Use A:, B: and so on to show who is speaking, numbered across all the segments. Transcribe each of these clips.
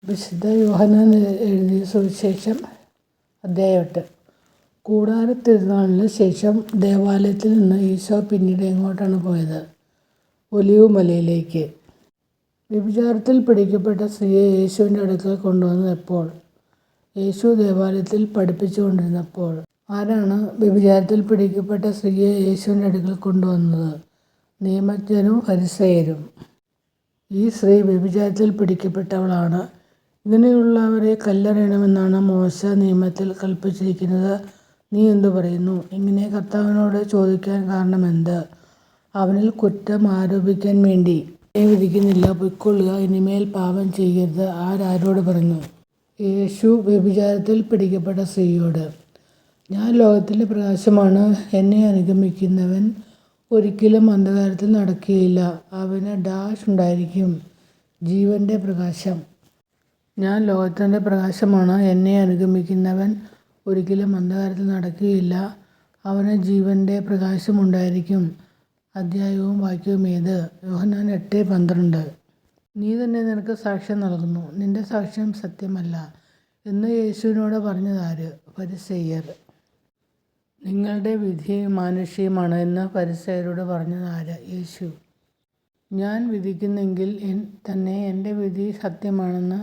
A: വിശുദ്ധ യോഹന്നാൻ എഴുതിയ സുവിശേഷം അധ്യായം 8. കൂടാരത്തിരുന്നാളിന് ശേഷം ദേവാലയത്തിൽ നിന്ന് ഈശോ പിന്നീട് എങ്ങോട്ടാണ് പോയത്? ഒലിവ് മലയിലേക്ക്. വ്യഭിചാരത്തിൽ പിടിക്കപ്പെട്ട സ്ത്രീയെ യേശുവിൻ്റെ അടുക്കൽ കൊണ്ടുവന്നത് എപ്പോൾ? യേശു ദേവാലയത്തിൽ പഠിപ്പിച്ചുകൊണ്ടിരുന്നപ്പോൾ. ആരാണ് വ്യഭിചാരത്തിൽ പിടിക്കപ്പെട്ട സ്ത്രീയെ യേശുവിൻ്റെ അടുക്കൽ കൊണ്ടുവന്നത്? നിയമജ്ഞരും ഫരിസേയരും. ഈ സ്ത്രീ വ്യഭിചാരത്തിൽ പിടിക്കപ്പെട്ടവളാണ്. ഇങ്ങനെയുള്ളവരെ കല്ലെറിയണമെന്നാണ് മോശ നിയമത്തിൽ കൽപ്പിച്ചിരിക്കുന്നത്. നീ എന്തു പറയുന്നു? ഇങ്ങനെ കർത്താവിനോട് ചോദിക്കാൻ കാരണമെന്ത്? അവനിൽ കുറ്റം ആരോപിക്കാൻ വേണ്ടി വിധിക്കുന്നില്ല. പൊയ്ക്കൊള്ളുക, ഇനിമേൽ പാപം ചെയ്യരുത്. ആരോട് പറഞ്ഞു? യേശു വ്യഭിചാരത്തിൽ പിടിക്കപ്പെട്ട സ്ത്രീയോട്. ഞാൻ ലോകത്തിൻ്റെ പ്രകാശമാണ്. എന്നെ അനുഗമിക്കുന്നവൻ ഒരിക്കലും അന്ധകാരത്തിൽ നടക്കുകയില്ല. അവന് ഉണ്ടായിരിക്കും, ജീവൻ്റെ പ്രകാശം. ഞാൻ ലോകത്തിൻ്റെ പ്രകാശമാണ്. എന്നെ അനുഗമിക്കുന്നവൻ ഒരിക്കലും അന്ധകാരത്തിൽ നടക്കുകയില്ല. അവന് ജീവൻ്റെ പ്രകാശം ഉണ്ടായിരിക്കും. അധ്യായവും വാക്യവും ഏത്? യോഹന്നാൻ 8:12. നീ തന്നെ നിനക്ക് സാക്ഷ്യം നൽകുന്നു, നിന്റെ സാക്ഷ്യം സത്യമല്ല എന്ന് യേശുവിനോട് പറഞ്ഞതാര്? ഫരിസേയർ. നിങ്ങളുടെ വിധി മാനുഷികമാണ് എന്ന് ഫരിസേയരോട് പറഞ്ഞതാര്? യേശു. ഞാൻ വിധിക്കുന്നെങ്കിൽ തന്നെ എൻ്റെ വിധി സത്യമാണെന്ന്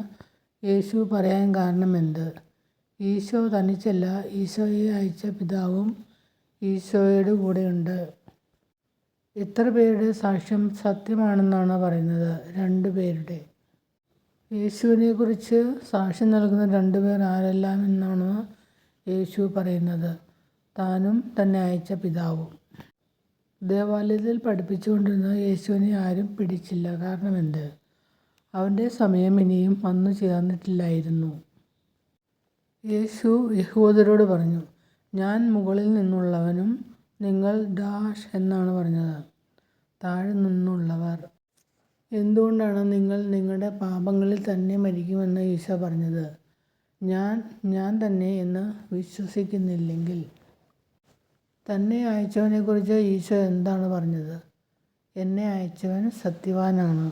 A: യേശു പറയാൻ കാരണമെന്ത്? ഈശോ തനിച്ചല്ല, ഈശോയെ അയച്ച പിതാവും ഈശോയുടെ കൂടെയുണ്ട്. എത്ര പേരുടെ സാക്ഷ്യം സത്യമാണെന്നാണ് പറയുന്നത്? 2 പേരുടെ. യേശുവിനെക്കുറിച്ച് സാക്ഷ്യം നൽകുന്ന 2 പേർ ആരെല്ലാം എന്നാണ് യേശു പറയുന്നത്? താനും തന്നെ അയച്ച പിതാവും. ദേവാലയത്തിൽ പഠിപ്പിച്ചുകൊണ്ടിരുന്ന യേശുവിനെ ആരും പിടിച്ചില്ല. കാരണമെന്ത്? അവൻ്റെ സമയം ഇനിയും വന്നു ചേർന്നിട്ടില്ലായിരുന്നു. യേശു യഹൂദരോട് പറഞ്ഞു, ഞാൻ മുകളിൽ നിന്നുള്ളവനും നിങ്ങൾ എന്നാണ് പറഞ്ഞത്. താഴെ നിന്നുള്ളവർ. എന്തുകൊണ്ടാണ് നിങ്ങൾ നിങ്ങളുടെ പാപങ്ങളിൽ തന്നെ മരിക്കുമെന്ന് ഈശോ പറഞ്ഞത്? ഞാൻ തന്നെ എന്ന് വിശ്വസിക്കുന്നില്ലെങ്കിൽ. തന്നെ അയച്ചവനെക്കുറിച്ച് ഈശോ എന്താണ് പറഞ്ഞത്? എന്നെ അയച്ചവൻ സത്യവാനാണ്.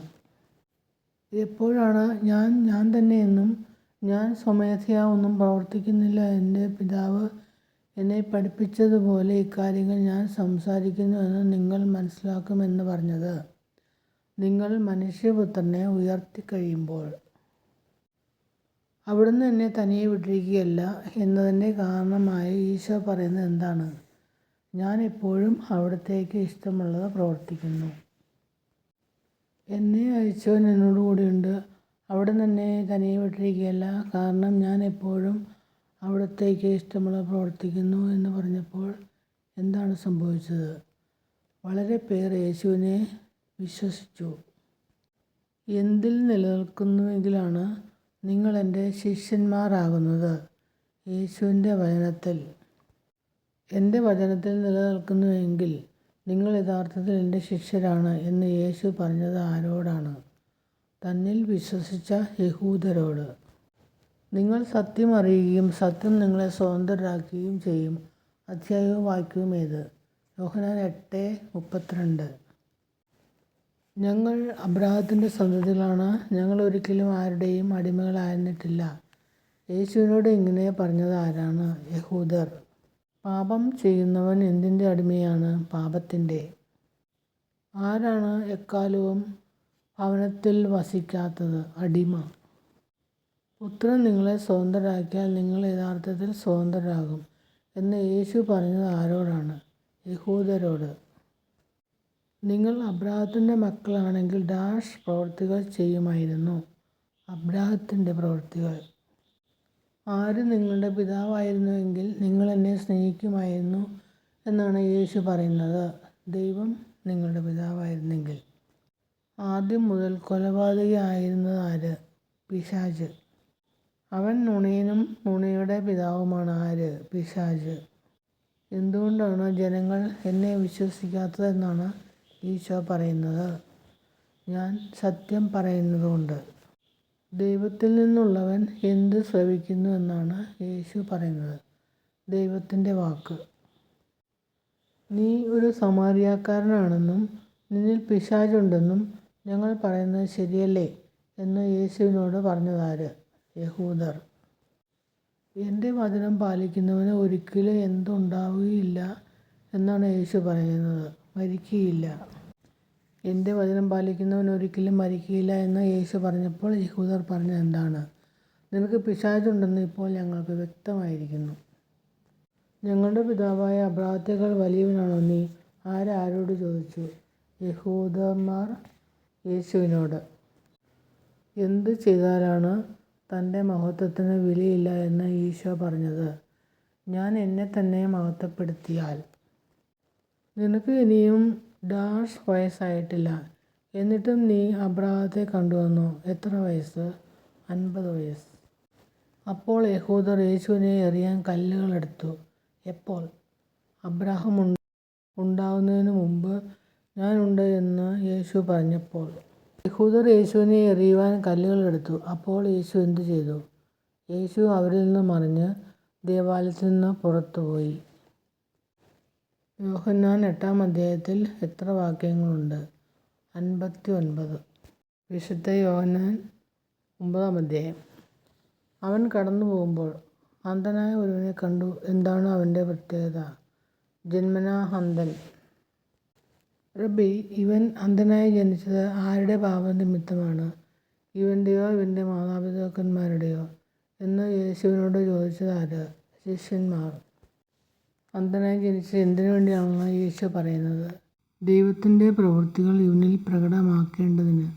A: എപ്പോഴാണ് ഞാൻ തന്നെ എന്നും ഞാൻ സ്വമേധയാ ഒന്നും പ്രവർത്തിക്കുന്നില്ല, എൻ്റെ പിതാവ് എന്നെ പഠിപ്പിച്ചതുപോലെ ഇക്കാര്യങ്ങൾ ഞാൻ സംസാരിക്കുന്നു എന്ന് നിങ്ങൾ മനസ്സിലാക്കുമെന്ന് പറഞ്ഞത്? നിങ്ങൾ മനുഷ്യപുത്രനെ ഉയർത്തിക്കഴിയുമ്പോൾ. അവിടുന്ന് എന്നെ തനിയെ വിട്ടിരിക്കുകയല്ല എന്നതിൻ്റെ കാരണമായി ഈശോ പറയുന്നത് എന്താണ്? ഞാൻ എപ്പോഴും അവിടത്തേക്ക് ഇഷ്ടമുള്ളത് പ്രവർത്തിക്കുന്നു. എന്നെ അയച്ചവൻ എന്നോട് കൂടെയുണ്ട്. അവിടുന്ന് എന്നെ തനിയെ വിട്ടിരിക്കുകയല്ല, കാരണം ഞാൻ എപ്പോഴും അവിടത്തേക്ക് ഇഷ്ടമുള്ളത് പ്രവർത്തിക്കുന്നു എന്ന് പറഞ്ഞപ്പോൾ എന്താണ് സംഭവിച്ചത്? വളരെ പേർ യേശുവിനെ വിശ്വസിച്ചു. എന്തിൽ നിലനിൽക്കുന്നുവെങ്കിലാണ് നിങ്ങൾ എൻ്റെ ശിഷ്യന്മാരാകുന്നത്? യേശുവിൻ്റെ വചനത്തിൽ. എൻ്റെ വചനത്തിൽ നിലനിൽക്കുന്നുവെങ്കിൽ നിങ്ങൾ യഥാർത്ഥത്തിൽ എൻ്റെ ശിഷ്യരാണ് എന്ന് യേശു പറഞ്ഞത് ആരോടാണ്? തന്നിൽ വിശ്വസിച്ച യഹൂദരോട്. നിങ്ങൾ സത്യം അറിയുകയും സത്യം നിങ്ങളെ സ്വതന്ത്രരാക്കുകയും ചെയ്യും. അധ്യായവും വാക്യവും ഏത്? യോഹന്നാൻ 8:32. ഞങ്ങൾ അബ്രാഹത്തിൻ്റെ സന്തതികളാണ്. ഞങ്ങൾ ഒരിക്കലും ആരുടെയും അടിമകളായിരുന്നിട്ടില്ല. യേശുവിനോട് ഇങ്ങനെ പറഞ്ഞത് ആരാണ്? യഹൂദർ. പാപം ചെയ്യുന്നവൻ എന്തിൻ്റെ അടിമയാണ്? പാപത്തിൻ്റെ. ആരാണ് എക്കാലവും ഭവനത്തിൽ വസിക്കാത്തത്? അടിമ. പുത്രൻ നിങ്ങളെ സ്വതന്ത്രരാക്കിയാൽ നിങ്ങൾ യഥാർത്ഥത്തിൽ സ്വതന്ത്രരാകും എന്ന് യേശു പറഞ്ഞത് ആരോടാണ്? യഹൂദരോട്. നിങ്ങൾ അബ്രാഹത്തിൻ്റെ മക്കളാണെങ്കിൽ പ്രവൃത്തികൾ ചെയ്യുമായിരുന്നു. അബ്രാഹത്തിൻ്റെ പ്രവൃത്തികൾ. ആര് നിങ്ങളുടെ പിതാവായിരുന്നുവെങ്കിൽ നിങ്ങൾ എന്നെ സ്നേഹിക്കുമായിരുന്നു എന്നാണ് യേശു പറയുന്നത്. ദൈവം നിങ്ങളുടെ പിതാവായിരുന്നെങ്കിൽ. ആദ്യം മുതൽ കൊലപാതകയായിരുന്നത് ആര്? പിശാച്. അവൻ നുണയനും നുണയുടെ പിതാവുമാണ്. ആര്? പിശാച്. എന്തുകൊണ്ടാണ് ജനങ്ങൾ എന്നെ വിശ്വസിക്കാത്തതെന്നാണ് ഈശോ പറയുന്നത്? ഞാൻ സത്യം പറയുന്നതുകൊണ്ട്. ദൈവത്തിൽ നിന്നുള്ളവൻ എന്ത് ശ്രവിക്കുന്നു എന്നാണ് യേശു പറയുന്നത്? ദൈവത്തിൻ്റെ വാക്ക്. നീ ഒരു സമാരിയാക്കാരനാണെന്നും നിന്നിൽ പിശാചുണ്ടെന്നും ഞങ്ങൾ പറയുന്നത് ശരിയല്ലേ എന്ന് യേശുവിനോട് പറഞ്ഞതാര്? യഹൂദർ. എൻ്റെ വചനം പാലിക്കുന്നവന് ഒരിക്കലും എന്തുണ്ടാവുകയില്ല എന്നാണ് യേശു പറയുന്നത്. മരിക്കുകയില്ല. എൻ്റെ വചനം പാലിക്കുന്നവൻ ഒരിക്കലും മരിക്കുകയില്ല എന്ന് യേശു പറഞ്ഞപ്പോൾ യഹൂദർ പറഞ്ഞത് എന്താണ്? നിനക്ക് പിശാചുണ്ടെന്ന് ഇപ്പോൾ ഞങ്ങൾക്ക് വ്യക്തമായിരിക്കുന്നു. ഞങ്ങളുടെ പിതാവായ അബ്രാഹത്തേക്കാൾ വലിയവനാണോ നീ? ആരോട് ചോദിച്ചു? യഹൂദന്മാർ യേശുവിനോട്. എന്ത് ചെയ്താലാണ് തൻ്റെ മഹത്വത്തിന് വിലയില്ല എന്ന് ഈശോ പറഞ്ഞത്? ഞാൻ എന്നെ തന്നെ മഹത്വപ്പെടുത്തിയാൽ. നിനക്ക് ഇനിയും വയസ്സായിട്ടില്ല, എന്നിട്ടും നീ അബ്രാഹത്തെ കണ്ടുവന്നു. എത്ര വയസ്സ്? 50 വയസ്സ്. അപ്പോൾ യഹൂദർ യേശുവിനെ എറിയാൻ കല്ലുകളെടുത്തു. എപ്പോൾ? അബ്രാഹം ഉണ്ടാവുന്നതിന് മുമ്പ് ഞാനുണ്ട് എന്ന് യേശു പറഞ്ഞപ്പോൾ. യഹൂദർ യേശുവിനെ എറിയുവാൻ കല്ലുകളെടുത്തു. അപ്പോൾ യേശു എന്തു ചെയ്തു? യേശു അവരിൽ നിന്ന് മറിഞ്ഞ് ദേവാലയത്തിൽ നിന്ന് പുറത്തുപോയി. യോഹന്നാൻ 8-ാം അധ്യായത്തിൽ എത്ര വാക്യങ്ങളുണ്ട്? 59. വിശുദ്ധ യോഹന്നാൻ 9-ാം അധ്യായം. അവൻ കടന്നു പോകുമ്പോൾ അന്ധനായ ഒരുവനെ കണ്ടു. എന്താണ് അവൻ്റെ പ്രത്യേകത? ജന്മനാ അന്ധൻ. റബ്ബി, ഇവൻ അന്ധനായി ജനിച്ചത് ആരുടെ പാപനിമിത്തമാണ്? ഇവൻ്റെയോ ഇവൻ്റെ മാതാപിതാക്കന്മാരുടെയോ എന്ന് യേശുവിനോട് ചോദിച്ചതാര്? ശിഷ്യന്മാർ. അന്ധനായി ജനിച്ചത് എന്തിനു വേണ്ടിയാണെന്ന് യേശു പറയുന്നത്? ദൈവത്തിൻ്റെ പ്രവൃത്തികൾ ഇവനിൽ പ്രകടമാക്കേണ്ടതിന്.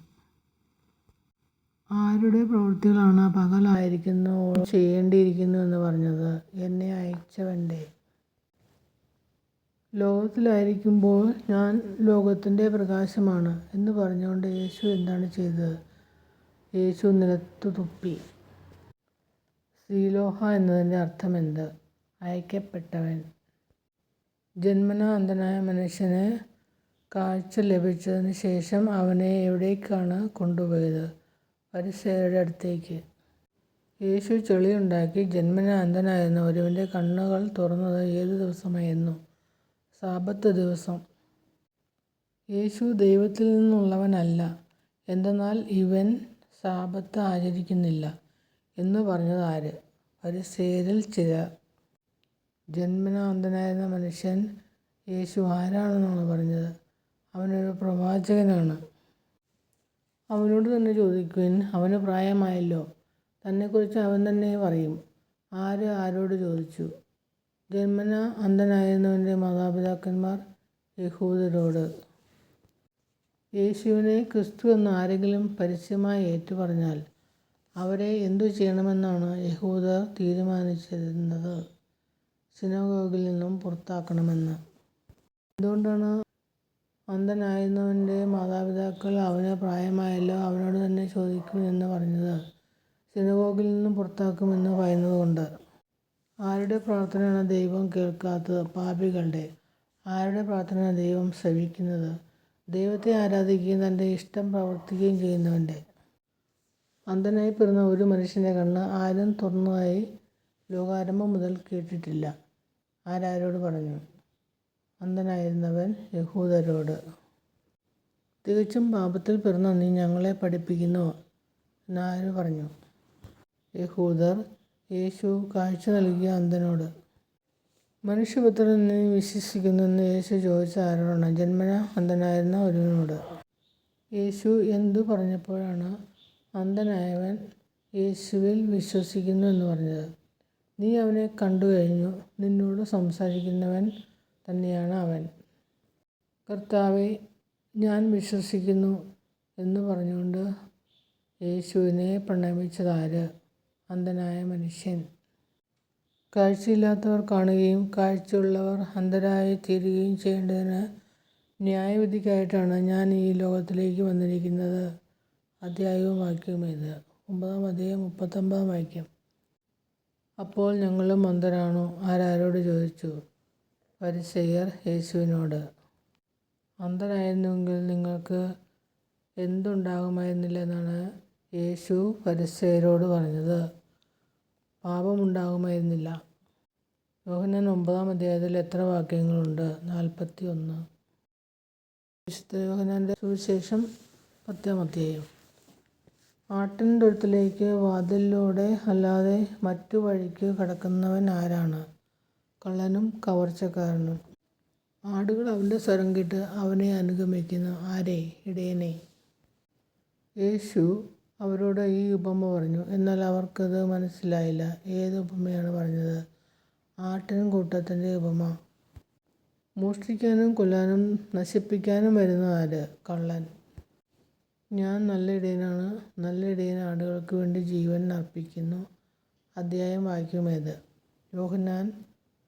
A: ആരുടെ പ്രവൃത്തികളാണ് പകലായിരിക്കുന്നു ചെയ്യേണ്ടിയിരിക്കുന്നു എന്ന് പറഞ്ഞത്? എന്നെ അയച്ചവൻ്റെ. ലോകത്തിലായിരിക്കുമ്പോൾ ഞാൻ ലോകത്തിൻ്റെ പ്രകാശമാണ് എന്ന് പറഞ്ഞുകൊണ്ട് യേശു എന്താണ് ചെയ്തത്? യേശു നിലത്തു തുപ്പി. സീലോഹ എന്നതിൻ്റെ അർത്ഥമെന്ത്? അയക്കപ്പെട്ടവൻ. ജന്മനാ അന്ധനായ മനുഷ്യന് കാഴ്ച ലഭിച്ചതിന് ശേഷം അവനെ എവിടേക്കാണ് കൊണ്ടുപോയത്? ഫരിസേയരുടെ അടുത്തേക്ക്. യേശു ചെളിയുണ്ടാക്കി ജന്മനാ അന്ധനായിരുന്ന ഒരുവൻ്റെ കണ്ണുകൾ തുറന്നത് ഏത് ദിവസമായിരുന്നു? സാബത്ത് ദിവസം. യേശു ദൈവത്തിൽ നിന്നുള്ളവനല്ല, എന്തെന്നാൽ ഇവൻ സാബത്ത് ആചരിക്കുന്നില്ല എന്ന് പറഞ്ഞത് ആര്? ഫരിസേയരിൽ ചിലർ. ജന്മനാ അന്ധനായിരുന്ന മനുഷ്യൻ യേശു ആരാണെന്നാണ് പറഞ്ഞത്? അവനൊരു പ്രവാചകനാണ്. അവനോട് തന്നെ ചോദിക്കുവിൻ, അവന് പ്രായമായല്ലോ. തന്നെക്കുറിച്ച് അവൻ തന്നെ പറയും. ആരോട് ചോദിച്ചു? ജന്മനാ അന്ധനായിരുന്നവൻ്റെ മാതാപിതാക്കന്മാർ യഹൂദരോട്. യേശുവിനെ ക്രിസ്തു എന്ന് ആരെങ്കിലും പരസ്യമായി ഏറ്റുപറഞ്ഞാൽ അവരെ എന്തു ചെയ്യണമെന്നാണ് യഹൂദർ തീരുമാനിച്ചിരുന്നത്? സിനഗോഗിൽ നിന്നും പുറത്താക്കണമെന്ന്. എന്തുകൊണ്ടാണ് അന്ധനായിരുന്നവൻ്റെ മാതാപിതാക്കൾ അവന് പ്രായമായല്ലോ, അവനോട് തന്നെ ചോദിക്കുവിൻ എന്ന് പറഞ്ഞത്? സിനഗോഗിൽ നിന്നും പുറത്താക്കുമെന്ന് പറയുന്നത് കൊണ്ട്. ആരുടെ പ്രാർത്ഥനയാണ് ദൈവം കേൾക്കാത്തത്? പാപികളുടെ. ആരുടെ പ്രാർത്ഥനയാണ് ദൈവം ശ്രവിക്കുന്നത്? ദൈവത്തെ ആരാധിക്കുകയും തൻ്റെ ഇഷ്ടം പ്രവർത്തിക്കുകയും ചെയ്യുന്നവൻ്റെ. അന്ധനായി പിറന്ന ഒരു മനുഷ്യൻ്റെ കണ്ണ് ആരും തുറന്നതായി ലോകാരംഭം മുതൽ കേട്ടിട്ടില്ല. ആരോട് പറഞ്ഞു? അന്ധനായിരുന്നവൻ യഹൂദരോട്. തികച്ചും പാപത്തിൽ പിറന്ന നീ ഞങ്ങളെ പഠിപ്പിക്കുന്നു എന്നാര് പറഞ്ഞു? യഹൂദർ. യേശു കാഴ്ച നൽകിയ അന്ധനോട്. മനുഷ്യപുത്രൻ നീ വിശ്വസിക്കുന്നു എന്ന് യേശു ചോദിച്ച ആരോടാണ്? ജന്മനാ അന്ധനായിരുന്ന ഒരുവനോട്. യേശു എന്തു പറഞ്ഞപ്പോഴാണ് അന്ധനായവൻ യേശുവിൽ വിശ്വസിക്കുന്നു എന്ന് പറഞ്ഞത്? നീ അവനെ കണ്ടു കഴിഞ്ഞു, നിന്നോട് സംസാരിക്കുന്നവൻ തന്നെയാണ് അവൻ. കർത്താവേ, ഞാൻ വിശ്വസിക്കുന്നു എന്ന് പറഞ്ഞുകൊണ്ട് യേശുവിനെ പ്രണമിച്ചതാര്? അന്ധനായ മനുഷ്യൻ. കാഴ്ചയില്ലാത്തവർ കാണുകയും കാഴ്ചയുള്ളവർ അന്ധരായി തീരുകയും ചെയ്യേണ്ടതിന് ന്യായവിധിക്കായിട്ടാണ് ഞാൻ ഈ ലോകത്തിലേക്ക് വന്നിരിക്കുന്നത്. അധ്യായവും വാക്യവും ഇത്. 9-ാം അധ്യായം 39-ാം വാക്യം. അപ്പോൾ ഞങ്ങളും അന്ധരാണോ? ആരോട് ചോദിച്ചു? ഫരിസേയർ യേശുവിനോട്. അന്ധരായിരുന്നുവെങ്കിൽ നിങ്ങൾക്ക് എന്തുണ്ടാകുമായിരുന്നില്ല എന്നാണ് യേശു ഫരിസേയരോട് പറഞ്ഞത്? പാപമുണ്ടാകുമായിരുന്നില്ല. യോഹന്നാൻ 9-ാം അധ്യായത്തിൽ എത്ര വാക്യങ്ങളുണ്ട്? 41. വിശുദ്ധ യോഹന്നാൻ്റെ സുവിശേഷം 10-ാം അധ്യായം. ആട്ടിൻതൊഴുത്തിലേക്ക് വാതിലിലൂടെ അല്ലാതെ മറ്റു വഴിക്ക് കടക്കുന്നവൻ ആരാണ്? കള്ളനും കവർച്ചക്കാരനും. ആടുകൾ അവൻ്റെ സ്വരം കേട്ട് അവനെ അനുഗമിക്കുന്നു. ആരെ? ഇടയനെ. യേശു അവരോട് ഈ ഉപമ പറഞ്ഞു. എന്നാൽ അവർക്കത് മനസ്സിലായില്ല. ഏത് ഉപമയാണ് പറഞ്ഞത്? ആട്ടിൻകൂട്ടത്തിൻ്റെ ഉപമ. മോഷ്ടിക്കാനും കൊല്ലാനും നശിപ്പിക്കാനും വരുന്ന ആര്? കള്ളൻ. ഞാൻ നല്ല ഇടയനാണ്. നല്ല ഇടയൻ ആടുകൾക്ക് വേണ്ടി ജീവൻ അർപ്പിക്കുന്നു. അധ്യായം വാക്യമേത്? യോഹന്നാൻ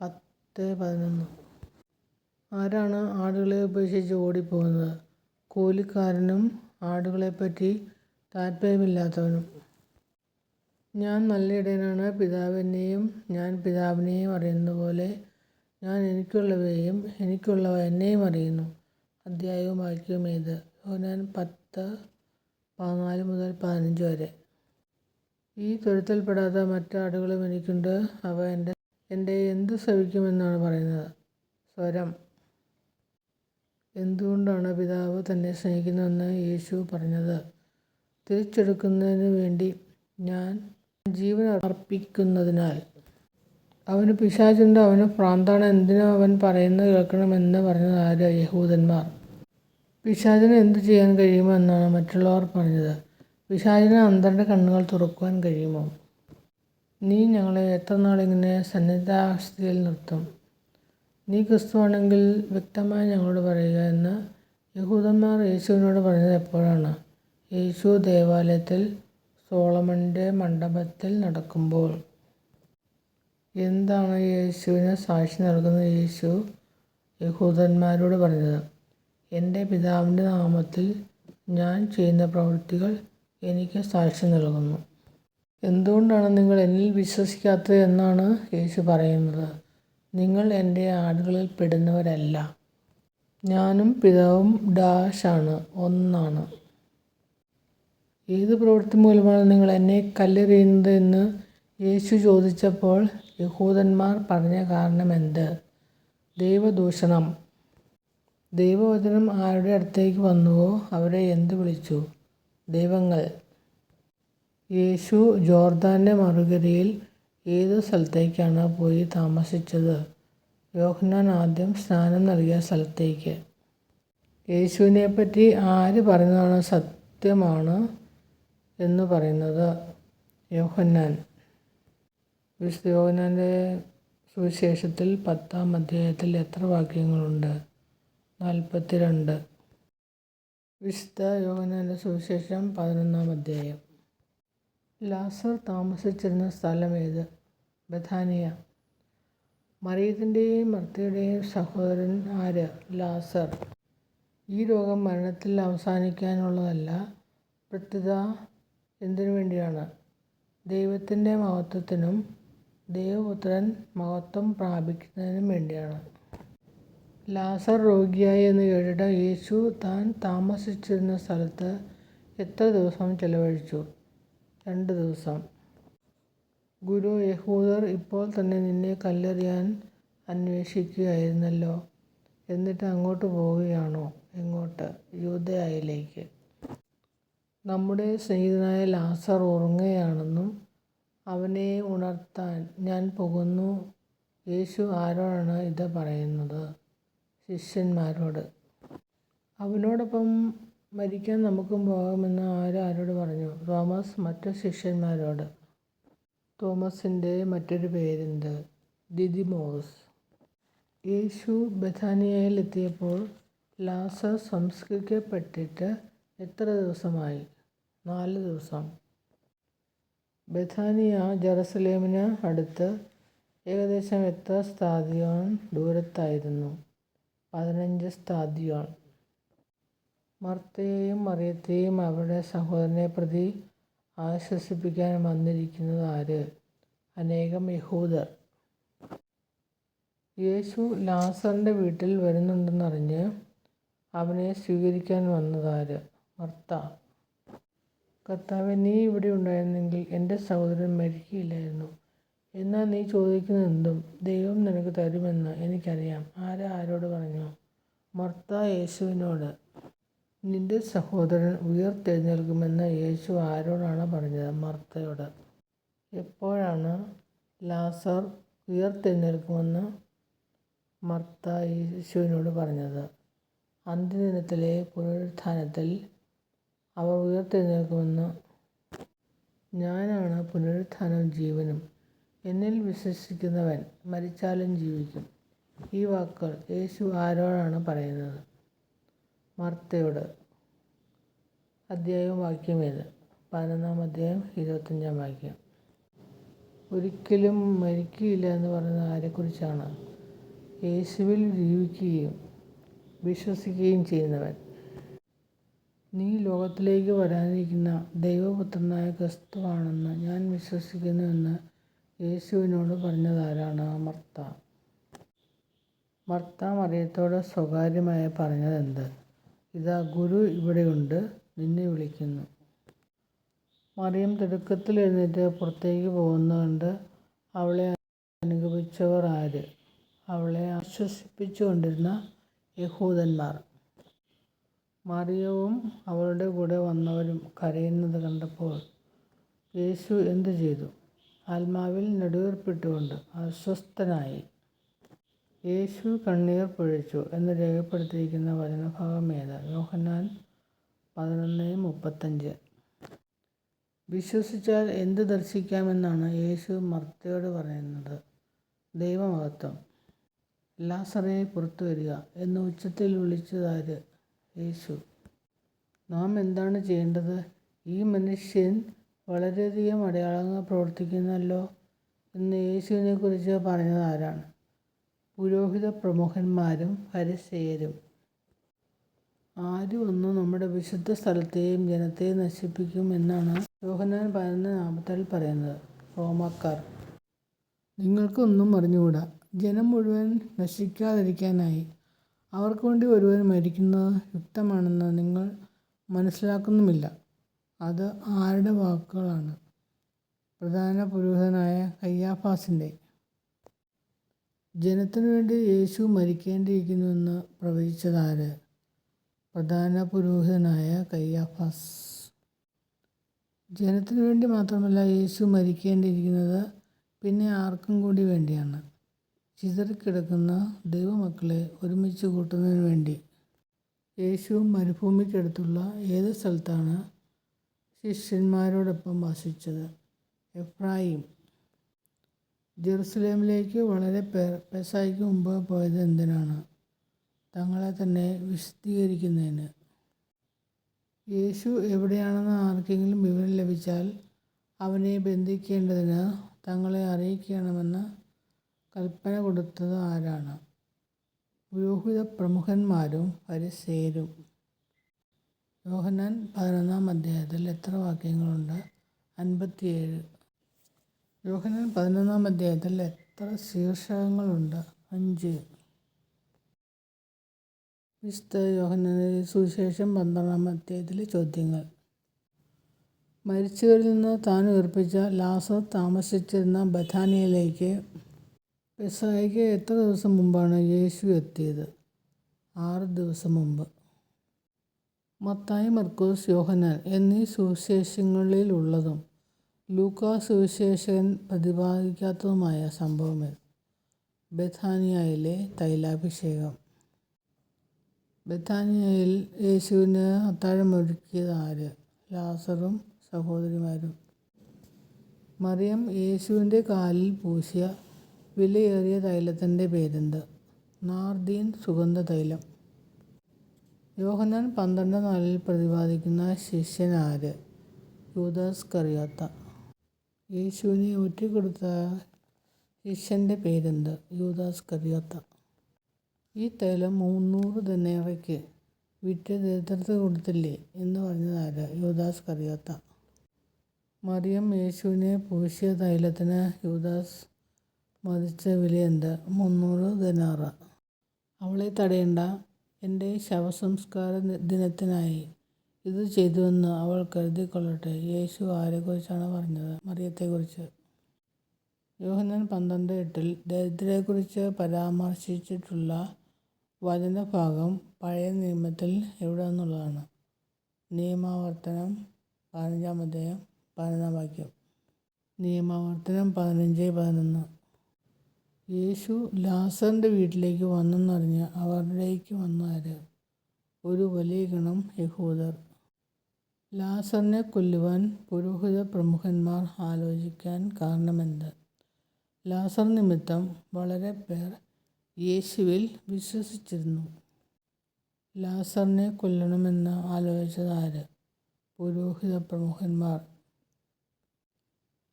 A: 10:11. ആരാണ് ആടുകളെ ഉപേക്ഷിച്ച് ഓടിപ്പോകുന്നത്? കൂലിക്കാരനും ആടുകളെപ്പറ്റി താല്പര്യമില്ലാത്തവനും. ഞാൻ നല്ല ഇടയനാണ്. പിതാവ് എന്നെയും ഞാൻ പിതാവിനെയും അറിയുന്നതുപോലെ ഞാൻ എനിക്കുള്ളവയെയും എനിക്കുള്ളവ എന്നെയും അറിയുന്നു. അധ്യായവും വാക്യമേത്? യോഹന്നാൻ 10:14-15 വരെ. ഈ തൊഴുത്തിൽപ്പെടാത്ത മറ്റ് ആടുകളും എനിക്കുണ്ട്. അവ എൻ്റെ എന്ത് ശ്രവിക്കുമെന്നാണ് പറയുന്നത്? സ്വരം. എന്തുകൊണ്ടാണ് പിതാവ് തന്നെ സ്നേഹിക്കുന്നുവെന്ന് യേശു പറഞ്ഞത്? തിരിച്ചെടുക്കുന്നതിന് വേണ്ടി ഞാൻ ജീവൻ അർപ്പിക്കുന്നതിനാൽ. അവന് പിശാചുണ്ട്, അവന് ഭ്രാന്താണ്, എന്തിനും അവൻ പറയുന്നത് കേൾക്കണമെന്ന് പറഞ്ഞത് ആര്? യഹൂദന്മാർ. പിശാചിന് എന്തു ചെയ്യാൻ കഴിയുമോ എന്നാണ് മറ്റുള്ളവർ പറഞ്ഞത്. പിശാചിന് അന്ധരുടെ കണ്ണുകൾ തുറക്കുവാൻ കഴിയുമോ? നീ ഞങ്ങളെ എത്ര നാളിങ്ങനെ സന്നിഗ്ധാവസ്ഥയിൽ നിർത്തും? നീ ക്രിസ്തുവാണെങ്കിൽ വ്യക്തമായി ഞങ്ങളോട് പറയുക എന്ന് യഹൂദന്മാർ യേശുവിനോട് പറഞ്ഞത് എപ്പോഴാണ്? യേശു ദേവാലയത്തിൽ സോളമൻ്റെ മണ്ഡപത്തിൽ നടക്കുമ്പോൾ. എന്താണ് യേശുവിന് സാക്ഷി നൽകുന്നത്? യേശു യഹൂദന്മാരോട് പറഞ്ഞത്, എൻ്റെ പിതാവിൻ്റെ നാമത്തിൽ ഞാൻ ചെയ്യുന്ന പ്രവൃത്തികൾ എനിക്ക് സാക്ഷ്യം നൽകുന്നു. എന്തുകൊണ്ടാണ് നിങ്ങൾ എന്നിൽ വിശ്വസിക്കാത്തത് എന്നാണ് യേശു പറയുന്നത്. നിങ്ങൾ എൻ്റെ ആടുകളിൽ പെടുന്നവരല്ല. ഞാനും പിതാവും ആണ്, ഒന്നാണ്. ഏത് പ്രവൃത്തി മൂലമാണ് നിങ്ങൾ എന്നെ കല്ലെറിയുന്നത് എന്ന് യേശു ചോദിച്ചപ്പോൾ യഹൂദന്മാർ പറഞ്ഞ കാരണം എന്ത്? ദൈവദൂഷണം. ദൈവവചനം ആരുടെ അടുത്തേക്ക് വന്നുവോ അവരെ എന്ത് വിളിച്ചു? ദൈവങ്ങൾ. യേശു ജോർദാൻ്റെ മറുകരയിൽ ഏത് സ്ഥലത്തേക്കാണ് പോയി താമസിച്ചത്? യോഹന്നാൻ ആദ്യം സ്നാനം നൽകിയ സ്ഥലത്തേക്ക്. യേശുവിനെപ്പറ്റി ആര് പറയുന്നതാണ് സത്യമാണ് എന്ന് പറയുന്നത്? യോഹന്നാൻ. വിശുദ്ധ യോഹന്നാൻ്റെ സുവിശേഷത്തിൽ 10-ാം അധ്യായത്തിൽ എത്ര വാക്യങ്ങളുണ്ട്? 42. വിശുദ്ധ യോഹന്നാൻ്റെ സുവിശേഷം 11-ാം അധ്യായം. ലാസർ താമസിച്ചിരുന്ന സ്ഥലം ഏത്? ബഥാനിയ. മറിയത്തിൻ്റെയും മർത്തയുടെയും സഹോദരൻ ആര്? ലാസർ. ഈ രോഗം മരണത്തിൽ അവസാനിക്കാനുള്ളതല്ല. പ്രത്യുത എന്തിനു വേണ്ടിയാണ്? ദൈവത്തിൻ്റെ മഹത്വത്തിനും ദൈവപുത്രൻ മഹത്വം പ്രാപിക്കുന്നതിനും വേണ്ടിയാണ്. ലാസർ രോഗിയായി എന്ന് കേട്ടിട്ട് യേശു താൻ താമസിച്ചിരുന്ന സ്ഥലത്ത് എത്ര ദിവസം ചെലവഴിച്ചു? 2 ദിവസം. ഗുരു, യഹൂദർ ഇപ്പോൾ തന്നെ നിന്നെ കല്ലെറിയാൻ അന്വേഷിക്കുകയായിരുന്നല്ലോ. എന്നിട്ട് അങ്ങോട്ട് പോവുകയാണോ? എങ്ങോട്ട്? യൂദയായിലേക്ക്. നമ്മുടെ സ്നേഹിതനായ ലാസർ ഉറങ്ങുകയാണെന്നും അവനെ ഉണർത്താൻ ഞാൻ പോകുന്നു. യേശു ആരോടാണ് ഇത് പറയുന്നത്? ശിഷ്യന്മാരോട്. അവനോടൊപ്പം മരിക്കാൻ നമുക്കും പോകാമെന്ന് ആരോട് പറഞ്ഞു? തോമസ് മറ്റു ശിഷ്യന്മാരോട്. തോമസിൻ്റെ മറ്റൊരു പേരെന്ത്? ദിദിമോസ്. യേശു ബഥാനിയയിൽ എത്തിയപ്പോൾ ലാസർ സംസ്കരിക്കപ്പെട്ടിട്ട് എത്ര ദിവസമായി? 4 ദിവസം. ബഥാനിയ ജെറുസലേമിന് അടുത്ത് ഏകദേശം എത്ര സ്താദിയോൻ ദൂരത്തായിരുന്നു? 15 സ്താദിയോൻ. മർത്തയെയും മറിയത്തെയും അവരുടെ സഹോദരനെ പ്രതി ആശ്വസിപ്പിക്കാൻ വന്നിരിക്കുന്നത് ആര്? അനേകം യഹൂദർ. യേശു ലാസറിൻ്റെ വീട്ടിൽ വരുന്നുണ്ടെന്നറിഞ്ഞ് അവനെ സ്വീകരിക്കാൻ വന്നതാര്? മർത്ത. കർത്താവേ, നീ ഇവിടെ ഉണ്ടായിരുന്നെങ്കിൽ എൻ്റെ സഹോദരൻ മരിക്കുകയില്ലായിരുന്നു. എന്നാൽ നീ ചോദിക്കുന്നതെന്തും ദൈവം നിനക്ക് തരുമെന്ന് എനിക്കറിയാം. ആരോട് പറഞ്ഞു? മർത്ത യേശുവിനോട്. നിന്റെ സഹോദരൻ ഉയിർത്തെഴുന്നേൽക്കുമെന്ന് യേശു ആരോടാണ് പറഞ്ഞത്? മർത്തയോട്. എപ്പോഴാണ് ലാസർ ഉയിർത്തെഴുന്നേൽക്കുമെന്ന് മർത്ത യേശുവിനോട് പറഞ്ഞത്? അന്ത്യദിനത്തിലെ പുനരുത്ഥാനത്തിൽ അവർ ഉയിർത്തെഴുന്നേൽക്കുമെന്ന്. ഞാനാണ് പുനരുത്ഥാനവും ജീവനും. എന്നിൽ വിശ്വസിക്കുന്നവൻ മരിച്ചാലും ജീവിക്കും. ഈ വാക്കുകൾ യേശു ആരോടാണ് പറയുന്നത്? മർത്തയോട്. അധ്യായവും വാക്യമേത്? 11-ാം അധ്യായം 25-ാം വാക്യം. ഒരിക്കലും മരിക്കുകയില്ല എന്ന് പറയുന്നത് ആരെക്കുറിച്ചാണ്? യേശുവിൽ ജീവിക്കുകയും വിശ്വസിക്കുകയും ചെയ്യുന്നവൻ. നീ ലോകത്തിലേക്ക് വരാനിരിക്കുന്ന ദൈവപുത്രനായ ക്രിസ്തുവാണെന്ന് ഞാൻ വിശ്വസിക്കുന്നുവെന്ന് യേശുവിനോട് പറഞ്ഞതാരാണ്? മർത്ത. മർത്ത മറിയത്തോട് സ്വകാര്യമായി പറഞ്ഞതെന്ത്? ഇതാ ഗുരു ഇവിടെയുണ്ട്, നിന്നെ വിളിക്കുന്നു. മറിയം തിടുക്കത്തിൽ എഴുന്നേറ്റ് പുറത്തേക്ക് പോകുന്നത് കണ്ട് അവളെ അനുഗമിച്ചവർ ആര്? അവളെ ആശ്വസിപ്പിച്ചു കൊണ്ടിരുന്ന യഹൂദന്മാർ. മറിയവും അവളുടെ കൂടെ വന്നവരും കരയുന്നത് കണ്ടപ്പോൾ യേശു എന്തു ചെയ്തു? ആത്മാവിൽ നെടുവീർപ്പിട്ടുകൊണ്ട് അസ്വസ്ഥനായി. യേശു കണ്ണീർ പൊഴിച്ചു എന്ന് രേഖപ്പെടുത്തിയിരിക്കുന്ന വചനഭാഗം ഏത്? യോഹന്നാൻ 11:35. വിശ്വസിച്ചാൽ എന്ത് ദർശിക്കാമെന്നാണ് യേശു മർത്തയോട് പറയുന്നത്? ദൈവമഹത്വം. ലാസറേ, പുറത്തു വരിക എന്ന് ഉച്ചത്തിൽ വിളിച്ചതാര്? യേശു. നാം എന്താണ് ചെയ്യേണ്ടത്? ഈ മനുഷ്യൻ വളരെയധികം അടയാളങ്ങൾ പ്രവർത്തിക്കുന്നല്ലോ എന്ന് യേശുവിനെക്കുറിച്ച് പറഞ്ഞത് ആരാണ്? പുരോഹിത പ്രമുഖന്മാരും ഫരിസേയരും. ആര് വന്നു നമ്മുടെ വിശുദ്ധ സ്ഥലത്തെയും ജനത്തെയും നശിപ്പിക്കും എന്നാണ് യോഹന്നാൻ 11:47 പറയുന്നത്? റോമാക്കാർ. നിങ്ങൾക്കൊന്നും അറിഞ്ഞുകൂടാ. ജനം മുഴുവൻ നശിക്കാതിരിക്കാനായി അവർക്ക് വേണ്ടി ഒരുവൻ മരിക്കുന്നത് യുക്തമാണെന്ന് നിങ്ങൾ മനസ്സിലാക്കുന്നുമില്ല. അത് ആരുടെ വാക്കുകളാണ്? പ്രധാന പുരോഹിതനായ കയ്യാഫാസിൻ്റെ. ജനത്തിനു വേണ്ടി യേശു മരിക്കേണ്ടിയിരിക്കുന്നുവെന്ന് പ്രവചിച്ചതാര്? പ്രധാന പുരോഹിതനായ കയ്യാഫാസ്. ജനത്തിനു വേണ്ടി മാത്രമല്ല യേശു മരിക്കേണ്ടിയിരിക്കുന്നത്, പിന്നെ ആർക്കും കൂടി വേണ്ടിയാണ്? ചിതറിക്കിടക്കുന്ന ദൈവമക്കളെ ഒരുമിച്ച് കൂട്ടുന്നതിന് വേണ്ടി. യേശു മരുഭൂമിക്കടുത്തുള്ള ഏത് സ്ഥലത്താണ് ശിഷ്യന്മാരോടൊപ്പം വസിച്ചത്? എഫ്രായിം. ജെറുസലേമിലേക്ക് വളരെ പേർ പെസഹയ്ക്ക് മുമ്പ് പോയത് എന്തിനാണ്? തങ്ങളെ തന്നെ വിശുദ്ധീകരിക്കുന്നതിന്. യേശു എവിടെയാണെന്ന് ആർക്കെങ്കിലും വിവരം ലഭിച്ചാൽ അവനെ ബന്ധിക്കേണ്ടതിന് തങ്ങളെ അറിയിക്കണമെന്ന് കൽപ്പന കൊടുത്തത് ആരാണ്? പുരോഹിത പ്രമുഖന്മാരും ഫരിസേയരും. യോഹന്നാൻ 11-ാം അധ്യായത്തിൽ എത്ര വാക്യങ്ങളുണ്ട്? 57. യോഹന്നാൻ 11-ാം അധ്യായത്തിൽ എത്ര ശീർഷകങ്ങളുണ്ട്? 5. വിശുദ്ധ യോഹന്നാന്റെ സുവിശേഷം 12-ാം അധ്യായത്തിലെ ചോദ്യങ്ങൾ. മരിച്ചവരിൽ നിന്ന് താൻ ഉയിർപ്പിച്ച ലാസർ താമസിച്ചിരുന്ന ബഥാനിയയിലേക്ക് പെസഹയ്ക്ക് എത്ര ദിവസം മുമ്പാണ് യേശു എത്തിയത്? 6 ദിവസം മുമ്പ്. മത്തായി, മർക്കോസ്, യോഹന്നാൻ എന്നീ സുവിശേഷങ്ങളിലുള്ളതും ലൂക്കാ സുവിശേഷകൻ പ്രതിപാദിക്കാത്തതുമായ സംഭവമേത്? ബഥാനിയയിലെ തൈലാഭിഷേകം. ബഥാനിയയിൽ യേശുവിന് അത്താഴമൊരുക്കിയത് ആര്? ലാസറും സഹോദരിമാരും. മറിയം യേശുവിൻ്റെ കാലിൽ പൂശിയ വിലയേറിയ തൈലത്തിൻ്റെ പേരെന്ത്? നാർദീൻ സുഗന്ധതൈലം. യോഹന്നാൻ 12:4 പ്രതിപാദിക്കുന്ന ശിഷ്യൻ ആര്? യൂദാസ് കറിയോത്ത. യേശുവിനെ ഒറ്റിക്കൊടുത്ത ശിഷ്യൻ്റെ പേരെന്ത്? യൂദാസ് കറിയോത്ത. ഈ തൈലം 300 ദനാറിയ്ക്ക് വിറ്റ് ദരിദ്രർക്ക് കൊടുത്തില്ലേ എന്ന് പറഞ്ഞതാര്? യൂദാസ് കറിയോത്ത. മറിയം യേശുവിനെ പൂശിയ തൈലത്തിന് യൂദാസ് മതിച്ച വിലയെന്ത്? 300 ദനാറ്. അവളെ തടയേണ്ട, എൻ്റെ ശവസംസ്കാര ദിനത്തിനായി ഇത് ചെയ്തുവെന്ന് അവൾ കരുതിക്കൊള്ളട്ടെ. യേശു ആരെക്കുറിച്ചാണ് പറഞ്ഞത്? മറിയത്തെക്കുറിച്ച്. യോഹന്നാൻ 12:8 ദരിദ്രരെക്കുറിച്ച് പരാമർശിച്ചിട്ടുള്ള വചനഭാഗം പഴയ നിയമത്തിൽ എവിടെ നിന്നുള്ളതാണ്? നിയമാവർത്തനം 15-ാം അധ്യായം 11-ാം വാക്യം. നിയമാവർത്തനം 15:11. യേശു ലാസറിൻ്റെ വീട്ടിലേക്ക് വന്നെന്നറിഞ്ഞ് അവരിലേക്ക് വന്നാര്? ഒരു വലിയ ഗണം യഹൂദർ. ലാസറിനെ കൊല്ലുവാൻ പുരോഹിത പ്രമുഖന്മാർ ആലോചിക്കാൻ കാരണമെന്ത്? ലാസർ നിമിത്തം വളരെ പേർ യേശുവിൽ വിശ്വസിച്ചിരുന്നു. ലാസറിനെ കൊല്ലണമെന്ന് ആലോചിച്ചതാര്? പുരോഹിത പ്രമുഖന്മാർ.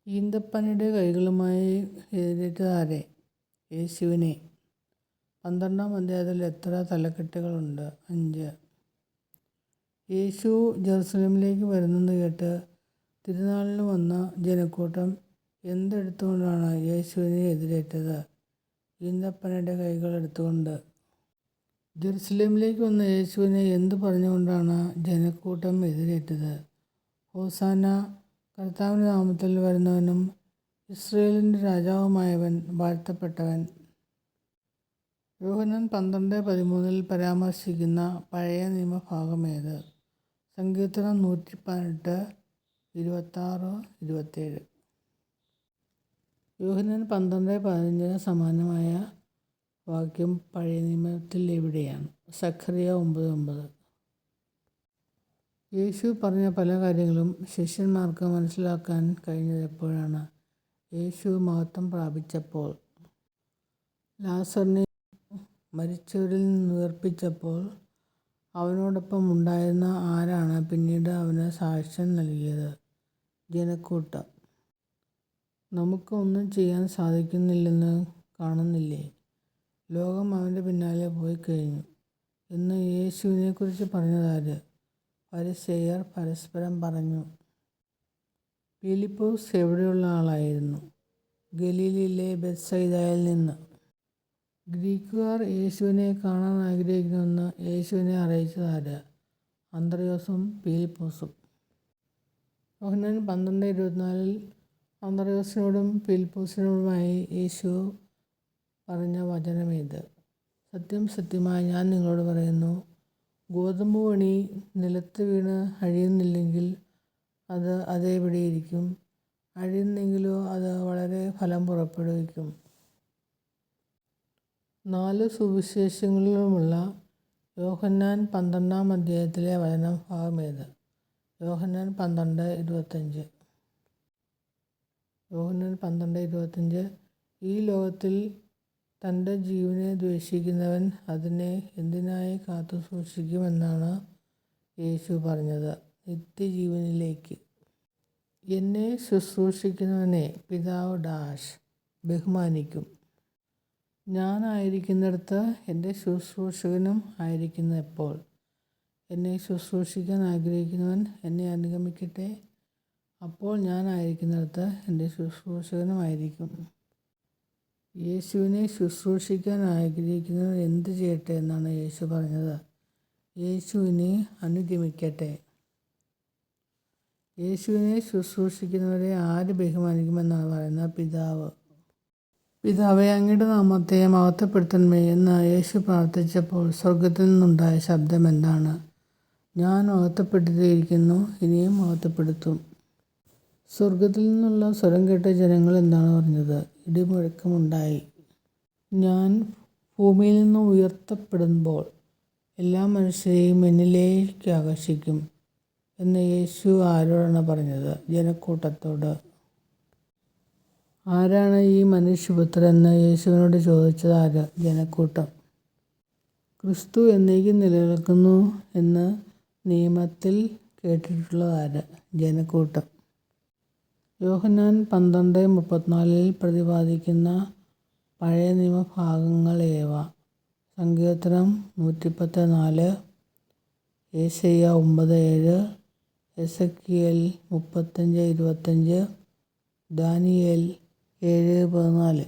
A: ഈന്തപ്പനയുടെ കൈകളുമായി എതിരേറ്റതാരെ? യേശുവിനെ. 12-ാം അധ്യായത്തിൽ എത്ര തലക്കെട്ടുകളുണ്ട്? 5. യേശു ജെറുസലേമിലേക്ക് വരുന്നെന്ന് കേട്ട് തിരുനാളിന് വന്ന ജനക്കൂട്ടം എന്തെടുത്തുകൊണ്ടാണ് യേശുവിനെ എതിരേറ്റത്? ഈന്തപ്പനയുടെ കൈകൾ എടുത്തുകൊണ്ട്. ജെറുസലേമിലേക്ക് വന്ന യേശുവിനെ എന്തു പറഞ്ഞുകൊണ്ടാണ് ജനക്കൂട്ടം എതിരേറ്റത്? ഹോസാന, കർത്താവിൻ്റെ നാമത്തിൽ വരുന്നവനും ഇസ്രായേലിൻ്റെ രാജാവുമായവൻ വാഴ്ത്തപ്പെട്ടവൻ. യോഹന്നാൻ 12:13 പരാമർശിക്കുന്ന പഴയ നിയമഭാഗമേത്? സങ്കീർത്തനം 118, 26-27. യോഹന്നാൻ 12:15 സമാനമായ വാക്യം പഴയ നിയമത്തിൽ എവിടെയാണ്? സഖറിയ 9:9. യേശു പറഞ്ഞ പല കാര്യങ്ങളും ശിഷ്യന്മാർക്ക് മനസ്സിലാക്കാൻ കഴിഞ്ഞത് എപ്പോഴാണ്? യേശു മഹത്വം പ്രാപിച്ചപ്പോൾ. ലാസറിനെ മരിച്ചവരിൽ നിന്ന് ഉയർപ്പിച്ചപ്പോൾ അവനോടൊപ്പം ഉണ്ടായിരുന്ന ആരാണ് പിന്നീട് അവന് സാക്ഷ്യം നൽകിയത്? ജനക്കൂട്ടം. നമുക്ക് ഒന്നും ചെയ്യാൻ സാധിക്കുന്നില്ലെന്ന് കാണുന്നില്ലേ? ലോകം അവൻ്റെ പിന്നാലെ പോയി കഴിഞ്ഞു എന്ന് യേശുവിനെക്കുറിച്ച് പറഞ്ഞതാര്? ഫരിസേയർ പരസ്പരം പറഞ്ഞു. ഫിലിപ്പോസ് എവിടെയുള്ള ആളായിരുന്നു? ഗലീലയിലെ ബെത്സയിദയിൽ നിന്ന്. ഗ്രീക്കുകാർ യേശുവിനെ കാണാൻ ആഗ്രഹിക്കുന്നുവെന്ന് യേശുവിനെ അറിയിച്ചതാര്? അന്ത്രയോസും ഫിലിപ്പോസും. യോഹന്നാൻ 12:24 അന്ത്രയോസിനോടും ഫിലിപ്പോസിനോടുമായി യേശു പറഞ്ഞ വചനമേത്? സത്യം സത്യമായി ഞാൻ നിങ്ങളോട് പറയുന്നു, ഗോതമ്പ് മണി നിലത്ത് വീണ് അഴിയുന്നില്ലെങ്കിൽ അത് അതേപടിയിരിക്കും, അഴിയുന്നെങ്കിലോ അത് വളരെ ഫലം പുറപ്പെടുവിക്കും. 4 സുവിശേഷങ്ങളിലുമുള്ള യോഹന്നാൻ 12-ാം അധ്യായത്തിലെ വചനഭാഗമേത്? യോഹന്നാൻ 12:25. യോഹന്നാൻ 12:25 ഈ ലോകത്തിൽ തൻ്റെ ജീവനെ ദ്വേഷിക്കുന്നവൻ അതിനെ എന്തിനായി കാത്തു സൂക്ഷിക്കുമെന്നാണ് യേശു പറഞ്ഞത്? നിത്യജീവനിലേക്ക്. എന്നെ ശുശ്രൂഷിക്കുന്നവനെ പിതാവ് ബഹുമാനിക്കും. ഞാനായിരിക്കുന്നിടത്ത് എൻ്റെ ശുശ്രൂഷകനും ആയിരിക്കുന്ന എപ്പോൾ? എന്നെ ശുശ്രൂഷിക്കാൻ ആഗ്രഹിക്കുന്നവൻ എന്നെ അനുഗമിക്കട്ടെ, അപ്പോൾ ഞാനായിരിക്കുന്നിടത്ത് എൻ്റെ ശുശ്രൂഷകനും ആയിരിക്കും. യേശുവിനെ ശുശ്രൂഷിക്കാൻ ആഗ്രഹിക്കുന്നവർ എന്ത് ചെയ്യട്ടെ എന്നാണ് യേശു പറഞ്ഞത്? യേശുവിനെ അനുഗമിക്കട്ടെ. യേശുവിനെ ശുശ്രൂഷിക്കുന്നവരെ ആര് ബഹുമാനിക്കുമെന്നാണ് പറയുന്നത്? പിതാവ്. പിതാവേ, അങ്ങയുടെ നാമത്തെ മഹത്വപ്പെടുത്തണമേ എന്ന് യേശു പ്രാർത്ഥിച്ചപ്പോൾ സ്വർഗത്തിൽ നിന്നുണ്ടായ ശബ്ദം എന്താണ്? ഞാൻ മഹത്വപ്പെടുത്തിയിരിക്കുന്നു, ഇനിയും മഹത്വപ്പെടുത്തും. സ്വർഗത്തിൽ നിന്നുള്ള സ്വരം കേട്ട ജനങ്ങൾ എന്താണ് പറഞ്ഞത്? ഇടിമുഴക്കമുണ്ടായി. ഞാൻ ഭൂമിയിൽ നിന്ന് ഉയർത്തപ്പെടുമ്പോൾ എല്ലാ മനുഷ്യരെയും എന്നിലേക്ക് ആകർഷിക്കും എന്ന് യേശു ആരോടാണ് പറഞ്ഞത്? ജനക്കൂട്ടത്തോട്. ആരാണ് ഈ മനുഷ്യപുത്രൻ എന്ന് യേശുവിനോട് ചോദിച്ചത് ആര്? ജനക്കൂട്ടം. ക്രിസ്തു എന്നേക്കും നിലനിൽക്കുന്നു എന്ന് നിയമത്തിൽ കേട്ടിട്ടുള്ളതാര്? ജനക്കൂട്ടം. യോഹന്നാൻ 12:34 പ്രതിപാദിക്കുന്ന പഴയ നിയമഭാഗങ്ങൾ ഏവ? സങ്കീർത്തനം 110:4, യെശയ്യാ 9:7, എസെക്കിയേൽ 35:25, ദാനിയേൽ 7:14.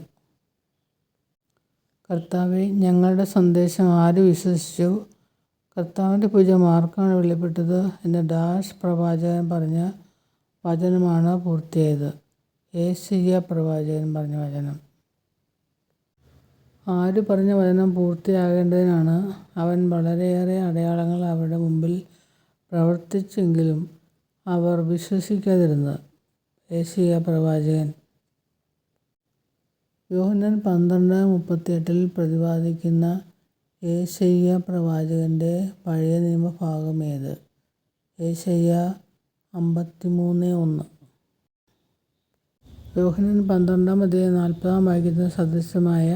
A: കർത്താവേ, ഞങ്ങളുടെ സന്ദേശം ആര് വിശ്വസിച്ചു? കർത്താവിൻ്റെ ഭുജം ആർക്കാണ് വെളിപ്പെട്ടത് എന്ന് പ്രവാചകൻ പറഞ്ഞ വചനമാണ് പൂർത്തിയായത്. യെശയ്യാ പ്രവാചകൻ പറഞ്ഞ വചനം. ആര് പറഞ്ഞ വചനം പൂർത്തിയാകേണ്ടതിനാണ് അവൻ വളരെയേറെ അടയാളങ്ങൾ അവരുടെ മുമ്പിൽ പ്രവർത്തിച്ചെങ്കിലും അവർ വിശ്വസിക്കാതിരുന്നത്. യെശയ്യാ പ്രവാചകൻ. യോഹന്നാൻ 12:38 പ്രതിപാദിക്കുന്ന യെശയ്യാ പ്രവാചകന്റെ പഴയ നിയമ ഭാഗമേത്? യെശയ്യാ 53:1. യോഹന്നാൻ 12:40 സദൃശമായ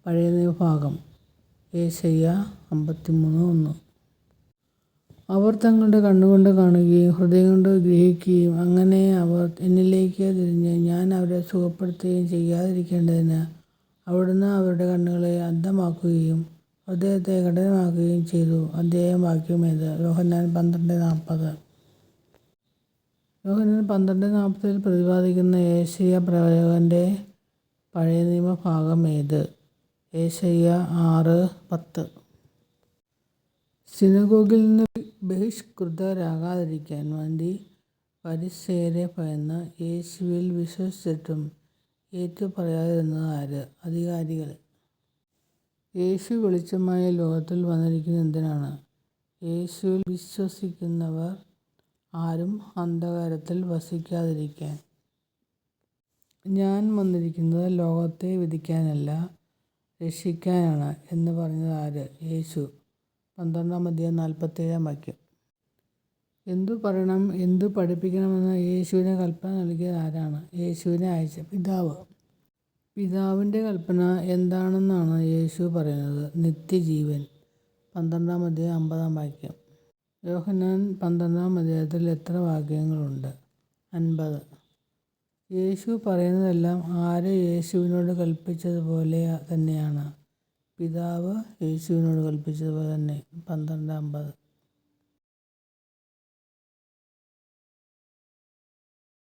A: പഴയ നിയമഭാഗം യെശയ്യാ 53:1. അവർ തങ്ങളുടെ കണ്ണുകൊണ്ട് കാണുകയും ഹൃദയം കൊണ്ട് ഗ്രഹിക്കുകയും അങ്ങനെ അവർ എന്നിലേക്ക് തിരിഞ്ഞ് ഞാൻ അവരെ സുഖപ്പെടുത്തുകയും ചെയ്യാതിരിക്കേണ്ടതിന് അവിടുന്ന് അവരുടെ കണ്ണുകളെ അന്ധമാക്കുകയും ഹൃദയത്തെ കഠിനമാക്കുകയും ചെയ്തു. വാക്യമേത്? യോഹന്നാൻ 12:40. യോഹന്നാൻ 12:40 പ്രതിപാദിക്കുന്ന യെശയ്യാ പ്രവാചകന്റെ പഴയ നിയമ ഭാഗമേത്? യെശയ്യാ 6:10. സിനഗോഗിൽ നിന്ന് ബഹിഷ്കൃതരാകാതിരിക്കാൻ വേണ്ടി ഫരിസേയരെ ഭയന്ന് യേശുവിൽ വിശ്വസിച്ചിട്ടും ഏറ്റുപറയാതിരുന്നത് ആര്? അധികാരികൾ. യേശു വെളിച്ചമായി ലോകത്തിൽ വന്നിരിക്കുന്നത് എന്തിനാണ്? യേശുവിൽ വിശ്വസിക്കുന്നവർ ആരും അന്ധകാരത്തിൽ വസിക്കാതിരിക്കാൻ. ഞാൻ വന്നിരിക്കുന്നത് ലോകത്തെ വിധിക്കാനല്ല, രക്ഷിക്കാനാണ് എന്ന് പറഞ്ഞത് ആര്? യേശു. 12:47. എന്തു പറയണം, എന്തു പഠിപ്പിക്കണമെന്ന് യേശുവിന് കൽപ്പന നൽകിയത് ആരാണ്? യേശുവിനെ അയച്ച പിതാവ്. പിതാവിൻ്റെ കൽപ്പന എന്താണെന്നാണ് യേശു പറയുന്നത്? നിത്യജീവൻ. 12:50. യോഹന്നാൻ 12 എത്ര വാക്യങ്ങളുണ്ട്? 50. യേശു പറയുന്നതെല്ലാം ആര് യേശുവിനോട് കൽപ്പിച്ചതുപോലെ തന്നെയാണ്? പിതാവ് യേശുവിനോട് കൽപ്പിച്ചതുപോലെ തന്നെ. 12:50.